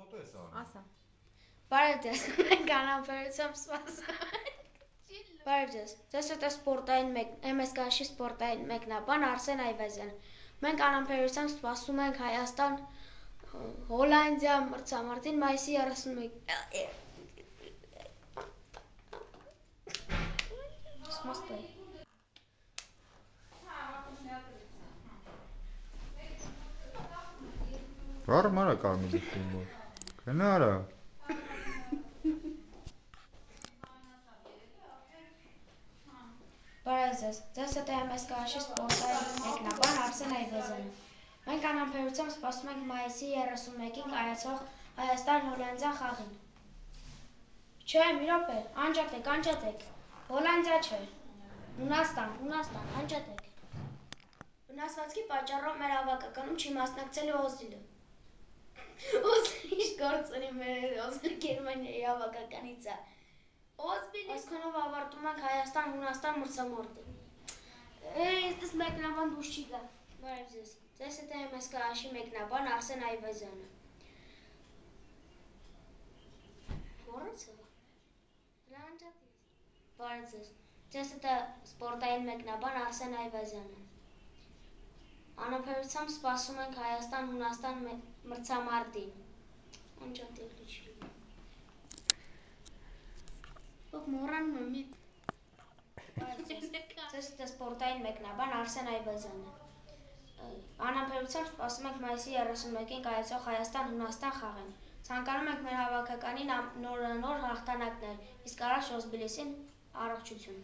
ֆոտո ես անում։ Ասա։ Բարև ձեզ, մենք անամբերությամբ սպասում։ Բարև ձեզ, ձեզ հետ է սպորտային MSK-ի սպորտային մեկնաբան Արսեն Այվազյան։ Մենք անամբերությամբ սպասում ենք Հայաստան Հոլանդիա մրցամարտին մայիսի 31։ Բարը մարը կարմիր դիմով։ Գնարա։ Բարև ձեզ, ձեզ հետ է MSK-ի սպորտային մեկնաբան Արսեն Այվազյանը։ Մենք անամբերությամբ սպասում ենք մայիսի 31-ին կայացող Հայաստան-Հոլանդիա խաղին։ Չէ, մի րոպե, անջատեք։ Հոլանդիա չէ։ Հունաստան, անջատեք։ Վնասվածքի պատճառով մեր հավաքականում չի մասնակցելու Օզիլը։ Օզիլը ինչ գործ ունի մեր Օզիլ Գերմանիայի հավաքականից է։ Այսքանով ավարտում ենք Հայաստան-Հունաստան մրցամարտը։ Այդպես մեկնաբան դուրս չի գա։ Բարև ձեզ։ Ձեզ հետ է MSK-ի մեկնաբան Արսեն Այվազյանը։ Որը՞ցը։ Բարև ձեզ։ Ձեզ հետ է սպորտային մեկնաբան Արսեն Այվազյանը։ Անամբերությամբ սպասում ենք Հայաստան-Հունաստան մրցամարտին։ Անջատել չի։ Ով մոռանում եմ մի։ Ձեզ հետ է սպորտային մեկնաբան Արսեն Այվազյանը։ Անամբերությամբ սպասում ենք մայիսի 31-ին կայացող Հայաստան-Հունաստան խաղին։ Ցանկանում ենք մեր հավաքականին նոր հաղթանակներ, իսկ առաջ Օզբիլիսին առողջություն։